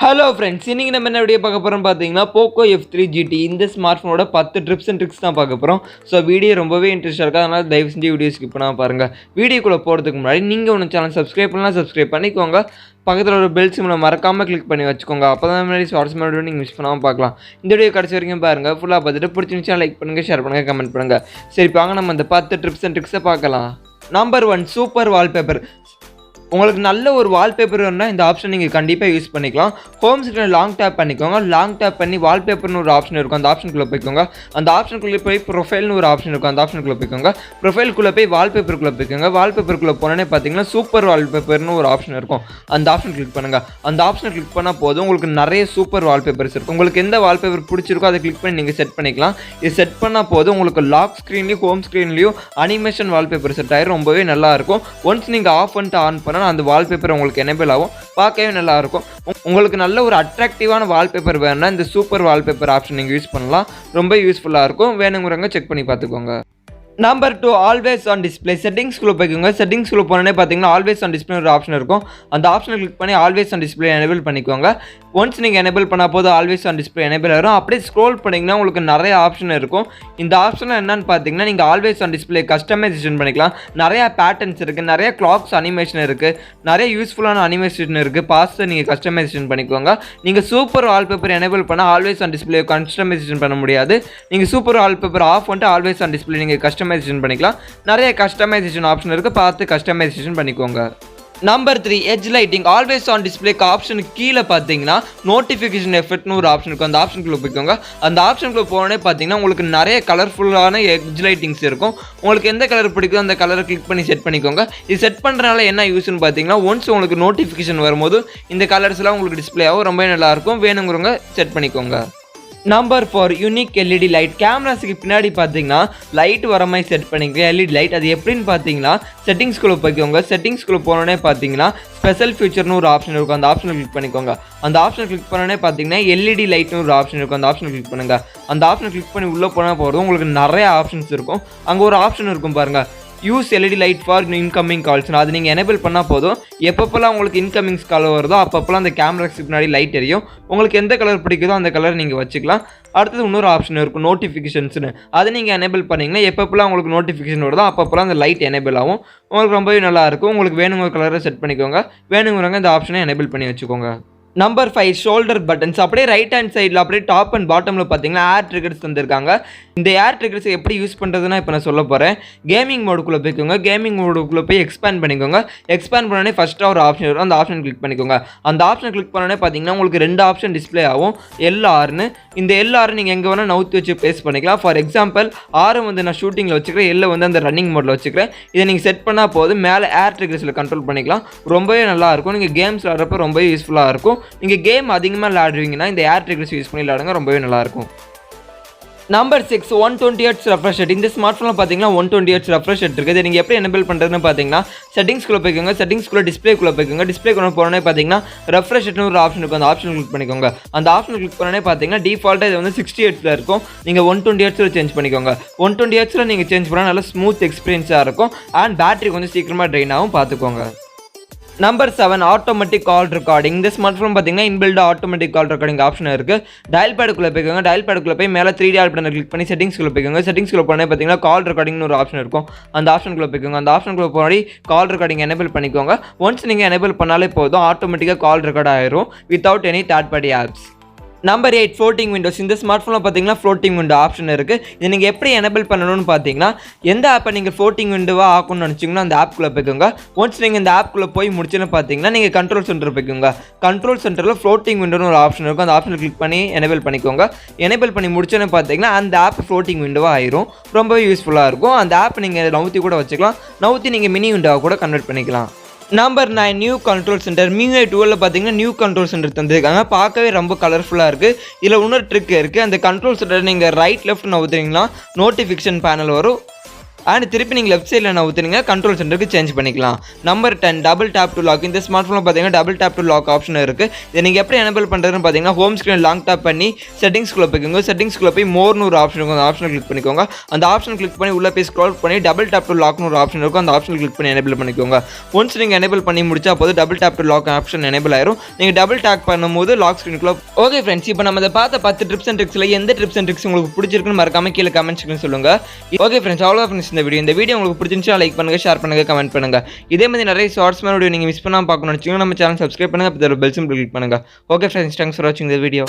Hello friends, இன்னைக்கு நம்ம என்ன வீடியோ பார்க்க போகிறோம் பார்த்தீங்கன்னா Poco F3 GT இந்த ஸ்மார்ட் ஃபோனோட 10 ட்ரிப்ஸ் அண்ட் ட்ரிக்ஸ் தான் பார்க்க போகிறோம். ஸோ வீடியோ ரொம்பவே இன்ட்ரெஸ்ட்டாக இருக்குது, அதனால் தயவு செஞ்சு வீடியோ ஸ்கிப் பண்ணாமல் பாருங்கள். வீடியோக்குள்ளே போகிறதுக்கு முன்னாடி நீங்கள் ஒன்று சேனல் சப்ஸ்கிரைப் பண்ணலாம், சப்ஸ்கிரைப் பண்ணிக்கோங்க. பக்கத்தில் ஒரு பெல் சிம்மில் மறக்காமல் கிளிக் பண்ணி வச்சுக்கோங்க. அப்போ தான் முன்னாடி சுவாரஸ்யமான வீடியோ நீங்கள் மிஸ் பண்ணாமல் பார்க்கலாம். இந்த வீடியோ கடைசி வரைக்கும் பாருங்கள். ஃபுல்லாக பார்த்துட்டு பிடிச்சிருந்துச்சா லைக் பண்ணுங்கள், ஷேர் பண்ணுங்கள், கமெண்ட் பண்ணுங்கள். சரி வாங்க நம்ம இந்த 10 ட்ரிப்ஸ் அண்ட் ட்ரிக்ஸை பார்க்கலாம். Number 1, super wallpaper. உங்களுக்கு நல்ல ஒரு வால்பேப்பர் வேணும்னா இந்த ஆப்ஷன் நீங்கள் கண்டிப்பாக யூஸ் பண்ணிக்கலாம். ஹோம் ஸ்க்ரீனில் லாங் டேப் பண்ணிக்கோங்க. லாங் டேப் பண்ணி வால்பேப்பர்னு ஒரு ஆப்ஷன் இருக்கும், அந்த ஆப்ஷனுக்குள்ளே போய்க்கோங்க. அந்த ஆப்ஷனுக்குள்ளே போய் ப்ரொஃபைல்னு ஒரு ஆப்ஷன் இருக்கும், அந்த ஆப்ஷனுக்குள்ளே போய்க்கோங்க. ப்ரொஃபைலுக்குள்ளே போய் வால்பேப்பருக்குள்ளே போய்க்கோங்க. வால்பேப்பருக்குள்ளே போனோன்னே பார்த்தீங்கன்னா சூப்பர் வால்பேப்பர்னு ஒரு ஆப்ஷன் இருக்கும், அந்த ஆப்ஷன் கிளிக் பண்ணுங்கள். அந்த ஆப்ஷனை கிளிக் பண்ணால் போதும், உங்களுக்கு நிறைய சூப்பர் வால்பேப்பர்ஸ் இருக்கும். உங்களுக்கு எந்த வால்பேப்பர் பிடிச்சிருக்கோ அதை கிளிக் பண்ணி நீங்கள் செட் பண்ணிக்கலாம். இது செட் பண்ணால் போதும், உங்களுக்கு லாக் ஸ்க்ரீன்லேயும் ஹோம் ஸ்க்ரீன்லேயும் அனிமேஷன் வால்பேப்பர் செட் ஆகிரும், ரொம்பவே நல்லாயிருக்கும். ஒன்ஸ் நீங்கள் ஆஃப் பண்ணிட்டு ஆன் பண்ணால் அந்த வால்பேப்பர் உங்களுக்கு எனேபிள் ஆகும், பார்க்கவே நல்லாயிருக்கும். உங்களுக்கு நல்ல ஒரு அட்ராக்டிவான வால்பேப்பர் வேணும்னா இந்த சூப்பர் வால்பேப்பர் ஆப்ஷன் நீங்கள் யூஸ் பண்ணலாம், ரொம்ப யூஸ்ஃபுல்லாக இருக்கும். வேணுங்கிறவங்க செக் பண்ணி பார்த்துக்கோங்க. Number 2, always on display. செட்டிங்ஸ்குள்ளே போய்க்கோங்க. செட்டிங்ஸ்குள்ளே போனோன்னே பார்த்தீங்கன்னா ஆல்வேஸ் ஆன் டிஸ்பிளே ஒரு ஆப்ஷன் இருக்கும், அந்த ஆப்ஷனை கிளிக் பண்ணி ஆல்வேஸ் ஆன் டிஸ்பிளே எனேபிள் பண்ணிக்கோங்க. ஒன்ஸ் நீங்கள் எனேபிள் பண்ணால் போது ஆல்வேஸ் ஆன் டிஸ்பிளே எனேபிள் ஆகும். அப்படியே ஸ்க்ரோல் பண்ணிங்கன்னா உங்களுக்கு நிறைய ஆப்ஷன் இருக்கும். இந்த ஆப்ஷன் என்னன்னு பார்த்தீங்கன்னா நீங்கள் ஆல்வேஸ் ஆன் டிஸ்பிளே கஸ்டமைசேஷன் பண்ணிக்கலாம். நிறையா பேட்டர்ன்ஸ் இருக்குது, நிறைய கிளாக்ஸ் அனிமேஷன் இருக்குது, நிறைய யூஸ்ஃபுல்லான அனிமேஷன் இருக்குது. பார்த்து நீங்கள் கஸ்டமைசேஷன் பண்ணிக்கோங்க. நீங்கள் சூப்பர் வால்பேப்பர் எனேபிள் பண்ணால் ஆல்வேஸ் ஆன் டிஸ்பிளே கஸ்டமைசேஷன் பண்ண முடியாது. நீங்கள் சூப்பர் வால்பேப்பர் ஆஃப் பண்ணிட்டு ஆல்வேஸ் ஆன் டிஸ்பிளே நீங்கள் கஸ்டமைசேஷன் பண்ணிக்கலாம். நிறைய கஸ்டமைசேஷன் ஆப்ஷன் இருக்குது, பார்த்து கஸ்டமைசேஷன் பண்ணிக்கோங்க. Number 3, edge lighting. Always on டிஸ்பிளேக்கு ஆப்ஷனுக்கு கீழே பார்த்தீங்கன்னா நோட்டிஃபிகேஷன் எஃபெக்ட்னு ஒரு ஆப்ஷன் இருக்கும், அந்த ஆப்ஷனுக்குள்ளே போய்க்கோங்க. அந்த ஆப்ஷனுக்குள்ளே போனோடனே பார்த்தீங்கன்னா உங்களுக்கு நிறைய கலர்ஃபுல்லான எட்ஜ் லைட்டிங்ஸ் இருக்கும். உங்களுக்கு எந்த கலர் பிடிக்குதோ அந்த கலரை கிளிக் பண்ணி செட் பண்ணிக்கோங்க. இது செட் பண்ணுறதுனால என்ன யூஸ்ன்னு பார்த்தீங்கன்னா ஒன்ஸ் உங்களுக்கு நோட்டிஃபிகேஷன் வரும்போது இந்த கலர்ஸ்லாம் உங்களுக்கு டிஸ்பிளே ஆகும், ரொம்ப நல்லாயிருக்கும். வேணுங்கிறவங்க செட் பண்ணிக்கோங்க. Number 4, unique LED light. கேமராஸுக்கு பின்னாடி பார்த்தீங்கன்னா லைட் வர மாதிரி செட் பண்ணிக்க எல்இடி லைட். அது எப்படின்னு பார்த்தீங்கன்னா செட்டிங்ஸ்குள்ளே போய்க்கோங்க. செட்டிங்ஸ்குள்ளே போனோடனே பார்த்தீங்கன்னா ஸ்பெஷல் ஃபீச்சர்னு ஒரு ஆப்ஷன் இருக்கும், அந்த ஆப்ஷனை கிளிக் பண்ணிக்கோங்க. அந்த ஆப்ஷனை கிளிக் பண்ணோடனே பார்த்தீங்கன்னா எல்இடி லைட்னு ஒரு ஆப்ஷன் இருக்கும், அந்த ஆப்ஷனை கிளிக் பண்ணுங்கள். அந்த ஆப்ஷனை கிளிக் பண்ணி உள்ளே போனால் போகிறது உங்களுக்கு நிறைய ஆப்ஷன்ஸ் இருக்கும். அங்கே ஒரு ஆப்ஷன் இருக்கும் பாருங்கள், use LED light for incoming calls. அது நீங்கள் எனேபிள் பண்ணால் போதும், எப்பப்போலாம் உங்களுக்கு இன்கமிங்ஸ் கால் வருதோ அப்பப்போலாம் அந்த கேமராக்கு பின்னாடி லைட் எரியும். உங்களுக்கு எந்த கலர் பிடிக்குதோ அந்த கலர் நீங்கள் வச்சுக்கலாம். அடுத்தது இன்னொரு ஆப்ஷன் இருக்கும், நோட்டிஃபிகேஷன்ஸ்னு. அதை நீங்கள் எனேபிள் பண்ணிங்கன்னா எப்பப்போலாம் உங்களுக்கு நோட்டிஃபிகேஷன் வருதோ அப்பப்போலாம் அந்த லைட் எனேபிள் ஆகும், உங்களுக்கு ரொம்பவே நல்லாயிருக்கும். உங்களுக்கு வேணுங்கிற கலரை செட் பண்ணிக்கோங்க. வேணுங்கிறவங்க இந்த ஆப்ஷனை எனேபிள் பண்ணி வச்சுக்கோங்க. Number 5, shoulder buttons. அப்படியே ரைட் ஹேண்ட் சைடில் அப்படியே டாப் அண்ட் பாட்டமில் பார்த்தீங்கன்னா ஏர் ட்ரிகர்ஸ் தந்திருக்காங்க. இந்த ஏர் ட்ரிகர்ஸ் எப்படி யூஸ் பண்ணுறதுன்னா இப்போ நான் சொல்ல போகிறேன். கேமிங் மோடுக்குள்ளே போய்க்கோங்க. கேமிங் மோடுக்குள்ளே போய் எக்ஸ்பேண்ட் பண்ணிக்கோங்க. எக்ஸ்பேண்ட் பண்ணோடனே ஃபஸ்ட்டாக ஒரு ஆப்ஷன் வரும், அந்த ஆப்ஷன் கிளிக் பண்ணிக்கோங்க. அந்த ஆப்ஷன் கிளிக் பண்ணோடனே பார்த்தீங்கன்னா உங்களுக்கு 2 ஆப்ஷன் டிஸ்பிளே ஆகும், எல்ஆர்னு. இந்த எல்ஆர் நீங்கள் எங்கே வேணால் நவுத்தி வச்சு பேஸ் பண்ணிக்கலாம். ஃபார் எக்ஸாம்பிள் ஆர் வந்து நான் ஷூட்டிங்கில் வச்சுக்கிறேன், எல்லை வந்து அந்த ரன்னிங் மோடில் வச்சுக்கிறேன். இதை நீங்கள் செட் பண்ணால் போதும், மேலே ஏர் ட்ரிகர்ஸில் கண்ட்ரோல் பண்ணிக்கலாம். ரொம்பவே நல்லாயிருக்கும். நீங்கள் கேம்ஸ் விளாட்றப்ப ரொம்பவே யூஸ்ஃபுல்லாக இருக்கும். நீங்கள் கேம் அதிகமாக விளையாடுவீங்கன்னா இந்த ஏர் ட்ரிகர்ஸ் யூஸ் பண்ணி விளையாடுங்க, ரொம்பவே நல்லாயிருக்கும். Number 6, 120 Hz refresh rate. இந்த ஸ்மார்ட் ஃபோனில் பார்த்தீங்கன்னா 120 Hz ரெஃப்ரெஷ் ரேட் இருக்குது. நீங்கள் எப்படி எனேபிள் பண்ணுறதுன்னு பார்த்தீங்கன்னா செட்டிங்ஸ்குள்ளே போய்க்கோங்க. செட்டிங்ஸ்குள்ளே டிஸ்பிளேக்குள்ளே போய்க்கோங்க. டிஸ்பிளேக்குள்ளே போனோடனே பார்த்தீங்கன்னா ரெஃப்ரெஷ் ரேட்னு ஒரு ஆப்ஷன் இருக்கும், அந்த ஆப்ஷன் கிளிக் பண்ணிக்கோங்க. அந்த ஆப்ஷன் கிளிக் பண்ணோடனே பார்த்தீங்கன்னா டிஃபால்ட்டாக இது வந்து 60 Hzல இருக்கும். நீங்கள் 120 Hzல சேஞ்ச் பண்ணிக்கோங்க. 120 Hzல நீங்கள் சேஞ்ச் பண்ணால் நல்லா ஸ்மூத் எக்ஸ்பீரியன்ஸாக இருக்கும். அண்ட் பேட்டரி கொஞ்சம் சீக்கிரமாக ட்ரெயின் ஆகும், பார்த்துக்கோங்க. நம்பர் 7, ஆட்டோமேட்டிக் கால் ரெக்கார்டிங். இந்த ஸ்மார்ட் ஃபோன் பார்த்தீங்கன்னா இன்பில்டாக ஆட்டோமேட்டிக் கால் ரெக்கார்டிங் ஆப்ஷன் இருக்குது. டயல் பேடுக்குள்ளே போய்க்கோங்க. டயல் பேடுக்குள்ளே போய் மேலே 3D பட்டனை கிளிக் பண்ணி செட்டிங்ஸ்குள்ளே போய்க்கோங்க. செட்டிங்ஸ்குள்ளே போனால் பார்த்தீங்கன்னா கால் ரெக்கார்டிங்னு ஒரு ஆப்ஷன் இருக்கும், அந்த ஆப்ஷனுக்குள்ளே போய்க்கோங்க. அந்த ஆப்ஷனுக்குள்ளே போய் கால் ரெக்கார்டிங் எனேபிள் பண்ணிக்கோங்க. ஒன்ஸ் நீங்கள் எனேபிள் பண்ணாலே போதும், ஆட்டோமேட்டிக்காக கால் ரெக்கார்ட் ஆயிரும் without any third party apps. Number 8, floating Windows. இந்த ஸ்மார்ட் ஃபோனில் பார்த்தீங்கன்னா ஃப்ளோட்டிங் விண்டோ ஆப்ஷன் இருக்குது. இது நீங்கள் எப்படி எனேபிள் பண்ணணும்னு பார்த்தீங்கன்னா எந்த ஆப்பை நீங்கள் ஃப்ளோட்டிங் விண்டோவாக ஆக்கணும்னு நினச்சிங்கன்னா அந்த ஆப்குள்ளே போய்க்கோங்க. ஒன்ஸ் நீங்கள் இந்த ஆப்குள்ளே போய் முடிச்சுன்னு பார்த்தீங்கன்னா நீங்கள் கண்ட்ரோல் சென்டர் போய்க்கோங்க. கண்ட்ரோல் சென்டரில் ஃப்ளோட்டிங் விண்டோன்னு ஒரு ஆப்ஷன் இருக்கும், அந்த ஆப்ஷனை கிளிக் பண்ணி எனேபிள் பண்ணிக்கோங்க. எனேபிள் பண்ணி முடிச்சோன்னு பார்த்தீங்கன்னா அந்த ஆப் ஃப்ளோட்டிங் விண்டோவாக ஆயிரும், ரொம்பவே யூஸ்ஃபுல்லாக இருக்கும். அந்த ஆப் நீங்கள் நவுத்தி கூட வச்சுக்கலாம், நவுத்தி நீங்கள் மினி விண்டோவாக கூட கன்வெர்ட் பண்ணிக்கலாம். Number 9, new control centre. MIUI 12 பார்த்தீங்கன்னா நியூ கண்ட்ரோல் சென்டர் தந்திருக்காங்க, பார்க்கவே ரொம்ப கலர்ஃபுல்லாக இருக்குது. இதில் இன்னொரு ட்ரிக் இருக்குது, அந்த கண்ட்ரோல் சென்டர் நீங்கள் ரைட் லெஃப்ட் நவுத்துறீங்கன்னா நோட்டிஃபிகேஷன் பேனல் வரும். அண்ட் திருப்பி நீங்கள் லெஃப்ட் சைடில் நான் ஊற்றுனீங்க கண்ட்ரோல் சென்டருக்கு சேஞ்ச் பண்ணிக்கலாம். Number 10 double tape to log. இந்த ஸ்மார்ட் ஃபோனில் பார்த்தீங்கன்னா double tape to log option இருக்குது. இதை நீங்கள் எப்படி எனேபிள் பண்ணுறதுன்னு பார்த்தீங்கன்னா ஹோம் ஸ்க்ரீன் லாங் டேப் பண்ணி செட்டிங்ஸ்குள்ளே போய்க்கோங்க. செட்டிங்ஸ்குள்ளே போய் மோர்னு ஒரு ஆப்ஷன் இருக்கும், அந்த ஆப்ஷனை கிளிக் பண்ணிக்கோங்க. அந்த ஆப்ஷன் கிளிக் பண்ணி உள்ளே போய் ஸ்க்ரோல் பண்ணி டபுள் டேப் டு லாக்னு ஒரு ஆப்ஷன் இருக்கும், அந்த ஆப்ஷன் கிளிக் பண்ணி எனேபிள் பண்ணிக்கோங்க. ஒன்ஸ் நீங்கள் எனேபிள் பண்ணி முடிச்சா போது double tape to log option enable ஆயிரும். நீங்கள் டபுள் டேப் பண்ணும்போது லாக் ஸ்க்ரீனுக்குள்ள. ஓகே ஃப்ரெண்ட்ஸ், இப்போ நம்ம அதை பார்த்த 10 ட்ரிப்ஸ் அண்ட் ட்ரிக்ஸில் எந்த ட்ரிப்ஸ் அண்ட் ட்ரிக்ஸ் உங்களுக்கு பிடிச்சிருக்குன்னு மறக்காம கீழே கமெண்ட் செக்ஷன் சொல்லுங்க. ஓகே ஃப்ரெண்ட்ஸ், அவ்வளோ ஃப்ரெண்ட்ஸ் இந்த வீடியோ உங்களுக்கு பிடிச்சிருந்துச்சா லைக் பண்ணுங்க, ஷேர் பண்ணுங்க, கமெண்ட் பண்ணுங்க. இதே மாதிரி நிறைய ஷார்ட்ஸ் வீடியோ நீங்க மிஸ் பண்ணாம பார்க்கணும்னு நினைச்சீங்கன்னா நம்ம சேனல் சப்ஸ்கிரைப் பண்ணுங்க, அப்போ பெல் சிம்பிள் கிளிக் பண்ணுங்க. ஓகே ஃப்ரெண்ட்ஸ், தேங்க்ஸ் ஃபார் வாட்சிங் தி வீடியோ.